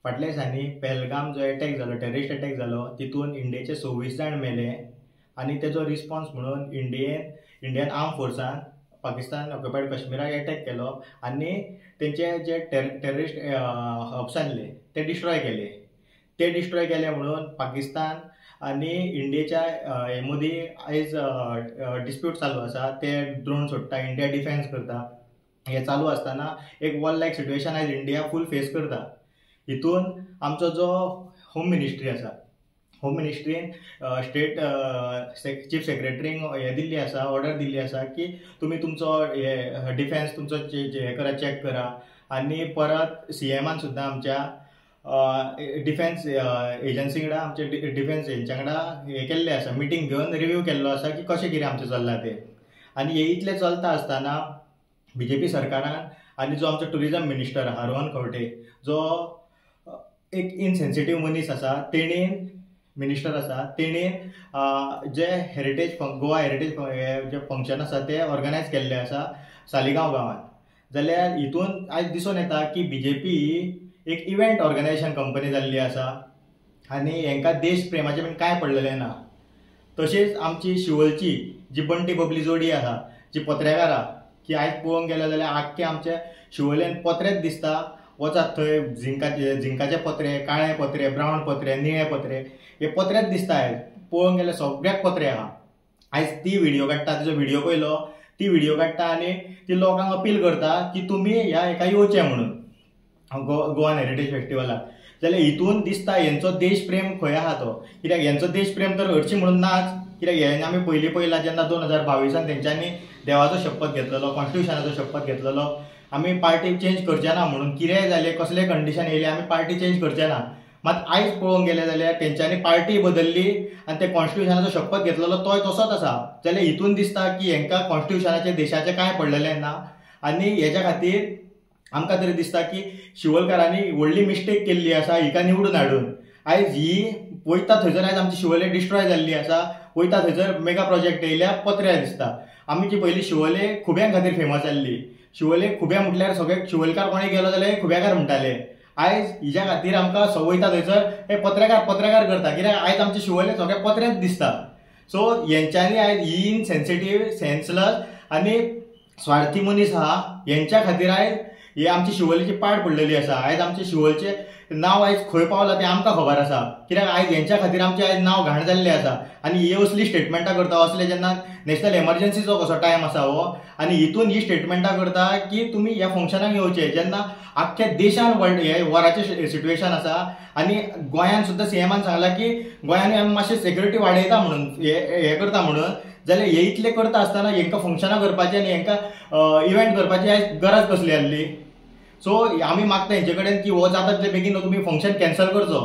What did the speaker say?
फाटल्या दिसांनी पहलगाम जो अटॅक जालो, टेररिस्ट अटॅक जालो, तितून इंडियेचे 26 जाण मेले आणि तेजो रिस्पॉन्स म्हणून इंडियन आर्म फोर्सान पाकिस्तान ऑक्युपायड काश्मीराक अटॅक केलो आणि तेंचे जे टेररिस्ट हब्स आसले ते डिस्ट्रॉय केले. ते डिस्ट्रॉय केले म्हणून पाकिस्तान आणि इंडियेच्या हे मदीं आयज डिस्प्यूट चालू आसा. ते ड्रोन सोडटा, इंडिया डिफेन्स करता. हे चालू आसतना एक वॉर लायक सिट्युएशन आयज इंडिया फूल फेस करता. हितून आमचो जो होम मिनिस्ट्री आसा, होम मिनिस्ट्रीन स्टेट चीफ सेक्रेटरीक हे दिल्ली आसा, ऑर्डर दिल्ली आसा की तुमी तुमचो हे डिफेन्स तुमचो हे करा, चॅक करा. आणि परत CMन सुद्दां आमच्या डिफेन्स एजन्सी कडेन, आमचे डिफेन्स हेंच्या कडेन हे केल्लें आसा, मिटींग घेवन रिव्यू केल्लो आसा की कशें कितें आमचें चल्लां तें. आनी हे इतलें चलता आसतना BJP सरकारान आनी जो आमचो टुरिजम मिनिस्टर आहा रोहन खंवटे, जो एक इनसेन्सिटीव मनीस आसा, मिनिस्टर आसा, तेणीन जे हेरिटेज गोवा हेरिटेज जे फंक्शन आसा ते ऑर्गनायज केल्ले आसा सालिगांव गांवांत. जाल्यार हितून आयज दिसून येता की BJP एक इव्हेंट ऑर्गनायझेशन कंपनी जाल्ली आसा आनी हेंकां देश प्रेमाचें बीन कांय पडलेलें ना. तशेंच आमची शिवोलची जी बंटी बबली जोडी आहा, जी पत्रेकारां, की आयज पळोवंक गेलें जाल्यार आख्खे आमचे शिवोलेन पत्रेच दिसता. वचात थंय झिंकाचे पत्रे, काळे पत्रे, ब्रावन पत्रे, निळे पत्रे, हे पत्रेच दिसता. आयज पळोवंक गेल्यार सगळ्याक पत्रे आहा. आयज ती व्हिडिओ काडटा, तिजो व्हिडिओ पळयलो, ती व्हिडिओ काडटा आनी ती लोकांक अपील करता की तुमी ह्या हेका येवचें म्हणून गोवन हेरिटेज फेस्टिवलाक. जाल्यार हितून दिसता हेंचो देश प्रेम खंय आहा तो. कित्याक हेंचो देश प्रेम तर हरशीं म्हणून नाच. कित्याक हें आमी पयलीं पळयलां जेन्ना 2022 तेंच्यांनी देवाचो शपथ घेतलेलो, कॉन्स्टिट्युशनाचो शपथ घेतलेलो, आमी पार्टी चेंज करचे ना म्हणून. कितेंय जालें, कसले कंडिशन येयले, आमी पार्टी चेंज करचे ना. मात आयज पळोवंक गेलें जाल्यार तेंच्यांनी पार्टी बदलली आनी ते कॉन्स्टिट्युशनाचो शपथ घेतलेलो तोय तसोच आसा. जाल्यार हितून दिसता की हेंकां कॉन्स्टिट्युशनाचें देशाचें कांय पडलेलें ना. आनी हेच्या खातीर आमकां तरी दिसता की शिवोलकारांनी व्हडली मिस्टेक केल्ली आसा हिका निवडून हाडून. आयज ही वयता थंयसर आयज आमची शिवोले डिस्ट्रॉय जाल्ली आसा. वयता थंयसर मेगा प्रोजेक्ट येयल्या पत्र्या दिसता. आमी जी पयलीं शिवोले खुब्यां खातीर फेमस जाल्ली, शिवोले खुब्या म्हटल्यार सगळे शिवोलकार कोणें गेलो जाल्यार खुब्याकार म्हणटाले. आयज हिच्या खातीर आमकां वयता थंयसर हे पत्रकार करता. कित्याक आयज आमचे शिवोले सगळे पत्रेच दिसता. सो हेंच्यांनी आयज ही इनसेन्सिटीव, सेन्सलस आनी स्वार्थी मनीस आहा, हेंच्या खातीर आयज ही आमची शिवोलेची पाड पडलेली आसा. आयज आमचे शिवोलचे नांव आयज खंय पावलां तें आमकां खबर आसा. कित्याक आयज हेंच्या खातीर आमचें आयज नांव घाण जाल्लें आसा. आनी ही असली स्टेटमेंटां करता असले जेन्ना नॅशनल एमर्जन्सीचो कसो टायम आसा हो, आनी हितून ही स्टेटमेंटां करता की तुमी ह्या फंक्शनाक येवचे, जेन्ना आख्ख्या देशान हे वॉराचें सिट्युएशन आसा. आनी गोंयान सुद्दां CMन सांगलां की गोंयांनी आमी मातशें सेक्युरिटी वाडयता म्हणून, हे करता म्हणून. जाल्यार हे इतले करता आसतना हेंकां फंक्शनां करपाचें आनी हेंकां इव्हेंट करपाची आयज गरज कसली आहली. सो आमी मागता हेंचे कडेन की हो जाता तितले बेगीन तुमी फंक्शन कॅन्सल करचो.